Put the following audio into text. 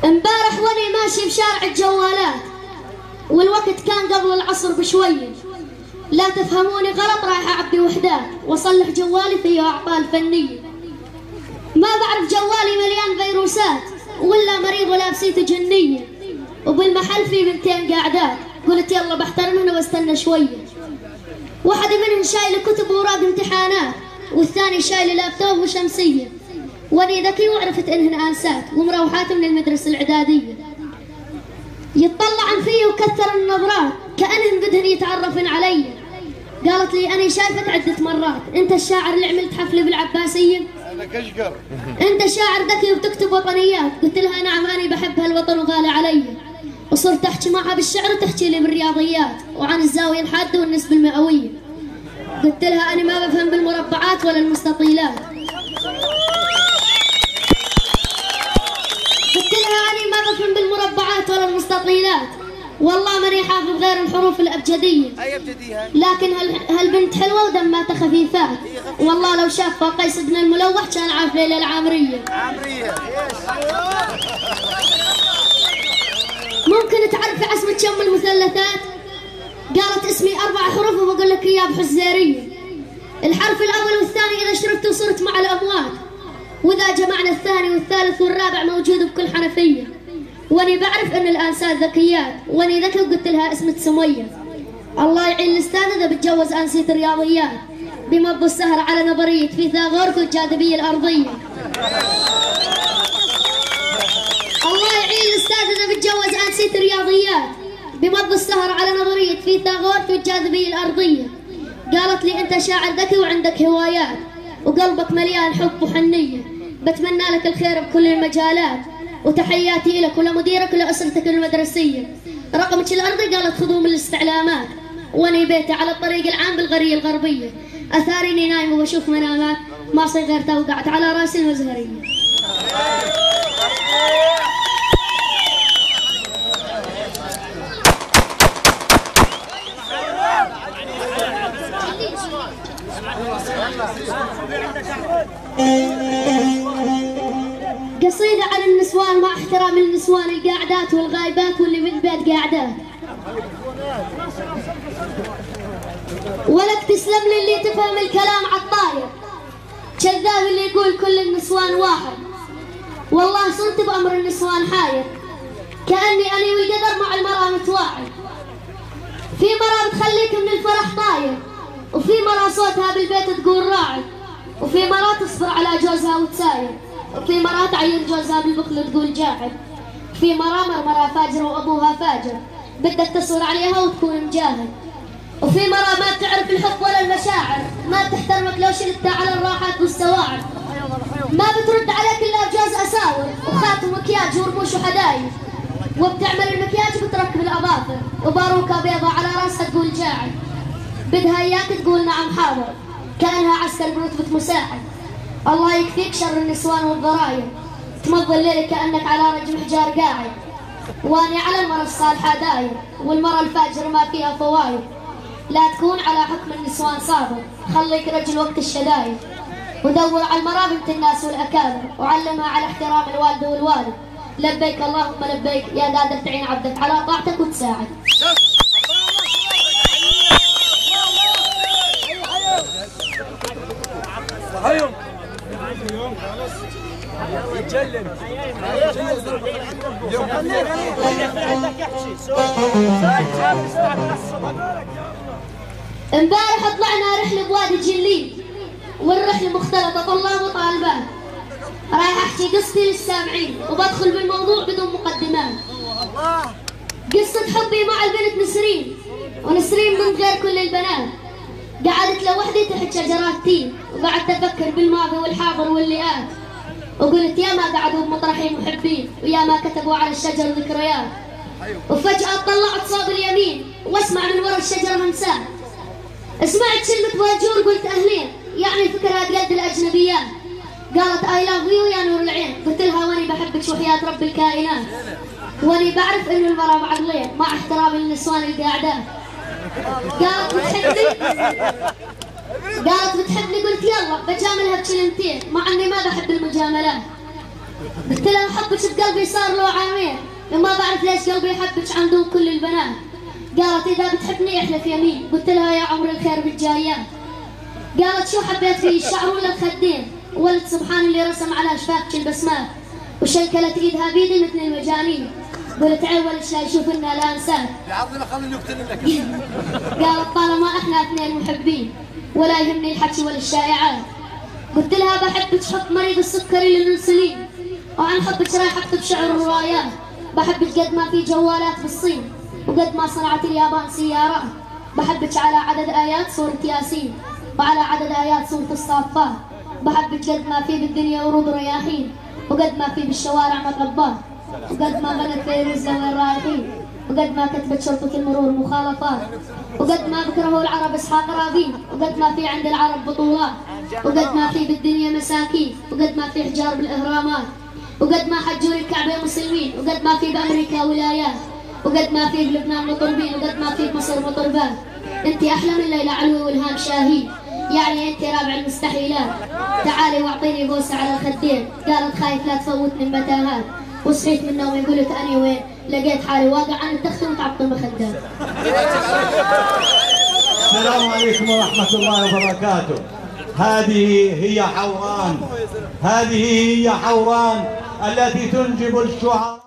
امبارح واني ماشي بشارع الجوالات والوقت كان قبل العصر بشوية، لا تفهموني غلط، رايح اعبي وحدات واصلح جوالي فيه اعطال فنية. ما بعرف جوالي مليان فيروسات ولا مريض ولا بسيته جنية، وبالمحل في بنتين قاعدات، قلت يلا بحترمهن واستنى شوية. واحدة منهم شايلة كتب وأوراق امتحانات والثاني شايلة لابتوب وشمسية، واني ذكي وعرفت انهن انسات ومروحات من المدرسة الإعدادية. يتطلعن فيه وكثر النظرات كأنهن بدهن يتعرفن علي. قالت لي أنا شايفك عدة مرات، أنت الشاعر اللي عملت حفلة بالعباسية؟ أنا كشكر. أنت شاعر ذكي وبتكتب وطنيات؟ قلت لها نعم أنا بحب هالوطن وغالي علي. وصرت أحكي معها بالشعر وتحكي لي بالرياضيات وعن الزاوية الحادة والنسبة المئوية. قلت لها أنا ما بفهم بالمربعات ولا المستطيلات. قلت لها أنا ما بفهم بالمربعات ولا المستطيلات، والله ماني حافظ غير الحروف الأبجدية. أي أبجدية؟ لكن هالبنت حلوة ودماتها خفيفات، والله لو شافها قيس بن الملوح كان عارف ليلى العامرية. عامرية. ممكن تعرفي عزمة شم المثلثات؟ قالت اسمي 4 حروف وبقول لك إياه بحزيرية. الحرف الأول والثاني إذا شربت وصرت مع الأموات، وإذا جمعنا الثاني والثالث والرابع موجود بكل حنفية. واني بعرف ان الانسات ذكيات، واني ذكي وقلت لها اسمك سمية. الله يعين الاستاذ اذا بتجوز انسية الرياضيات بمض السهر على نظرية فيثاغورس والجاذبية الارضية. الله يعين الاستاذ اذا بتجوز انسية الرياضيات بمض السهر على نظرية فيثاغورس والجاذبية الارضية. قالت لي انت شاعر ذكي وعندك هوايات وقلبك مليان حب وحنية، بتمنى لك الخير بكل المجالات، وتحياتي لك ولمديرك ولأسرتك المدرسية. رقمك الأرضي قالت خذوه من الاستعلامات، وأنا بيتي على الطريق العام بالقرية الغربية. أثاريني نايم وبشوف منامات، ما صغرت وقعت على راسي المزهرية. قصيدة عن النسوان مع احترام النسوان القاعدات والغايبات واللي من بيت قاعدات. ولك تسلم لي اللي تفهم الكلام عالطاير، كذاب اللي يقول كل النسوان واحد. والله صرت بأمر النسوان حاير، كأني أنا والقدر مع المرأة متواعي. في مرأة بتخليك من الفرح طاير، وفي مرأة صوتها بالبيت تقول راعي، وفي مرأة تصبر على جوزها وتساير، وفي مرأة تعير جوزها بالبخل تقول جاحد. في مرأة فاجرة وأبوها فاجر بدك تصبر عليها وتكون مجاهد. وفي مرأة ما بتعرف الحب ولا المشاعر، ما بتحترمك لو شلتها على الراحات والسواعر، ما بترد عليك إلا بجوز أساور وخاتم مكياج ورموش وحدايد، وبتعمل المكياج بتركب الأظافر وباروكة بيضة على راسها تقول جاعد. بدها إياك تقول نعم حاضر كأنها عسكر برتبة مساعد. الله يكفيك شر النسوان والضرايب، تمضي الليل كأنك على رجم حجار قاعد. واني على المرأة الصالحة داير، والمرأة الفاجرة ما فيها فوايد. لا تكون على حكم النسوان صابر، خليك رجل وقت الشدايد. ودور على المرأة بنت الناس والأكابر، وعلمها على احترام الوالدة والوالد. لبيك اللهم لبيك يا قادر تعين عبدك على طاعتك وتساعد. هيوم امبارح طلعنا رحلة بوادي جليل، والرحلة مختلطة طلاب وطالبات. رايح احكي قصتي للسامعين وبدخل بالموضوع بدون مقدمات. قصة حبي مع البنت نسرين، ونسرين بنت غير كل البنات. قعدت لوحدي تحت شجرات تين، وقعدت افكر بالماضي والحاضر واللئات، وقلت يا ما قعدوا بمطرحي محبين، ويا ما كتبوا على الشجر ذكريات. وفجأة طلعت صوب اليمين واسمع من ورا الشجرة همسات. سمعت كلمة باجور قلت أهلين، يعني فكرها قد الأجنبيات. قالت I love you يا نور العين، قلت لها واني بحبك وحياة رب الكائنات. واني بعرف انه المرأة بعقلين مع احترام النسوان القاعدات. قالت بتحبني قلت يلا بجاملها بكلمتين، مع اني ما بحب المجاملات. قلت لها حبك بقلبي صار له عامين وما بعرف ليش قلبي يحبك عن دون كل البنات. قالت إذا بتحبني احلف يمين. قلت لها يا عمر الخير بالجايات. قالت شو حبيت فيه الشعر ولا الخدين؟ ولد سبحان اللي رسم على شفاك البسمات وشكلت ايدها بيدي مثل المجانين. قلت عولش لا يشوف لنا لا انسان. بعضنا خليني اقتل لك. قالت طالما احنا اثنين محبين ولا يهمني الحكي ولا الشائعات. قلت لها بحبك حب مريض السكري للانسولين وعن حبك رايح اكتب شعر وروايات. بحبك قد ما في جوالات بالصين وقد ما صنعت اليابان سيارات. بحبك على عدد ايات سورة ياسين وعلى عدد ايات سورة الصافات. بحبك قد ما في بالدنيا ورود رياحين وقد ما في بالشوارع مطبات وقد ما بنت فيروز وين رايحين وقد ما كتبت شرطة المرور مخالفات وقد ما بكرهوا العرب اسحاق رابين وقد ما في عند العرب بطولات وقد ما في بالدنيا مساكين وقد ما في حجار بالاهرامات وقد ما حجوا الكعبة مسلمين وقد ما في بامريكا ولايات وقد ما في بلبنان مطربين وقد ما في بمصر مطربات. انت احلى من ليلى علوي والهام شاهين يعني انت رابع المستحيلات. تعالي واعطيني بوسه على الخدين. قالت خايف لا تفوتني المتاهات وصحيت من نومي قلت اني وين لقيت حالي واقع عن التخت ومتعطل مخدات. السلام عليكم ورحمة الله وبركاته. هذه هي حوران، هذه هي حوران التي تنجب الشعراء.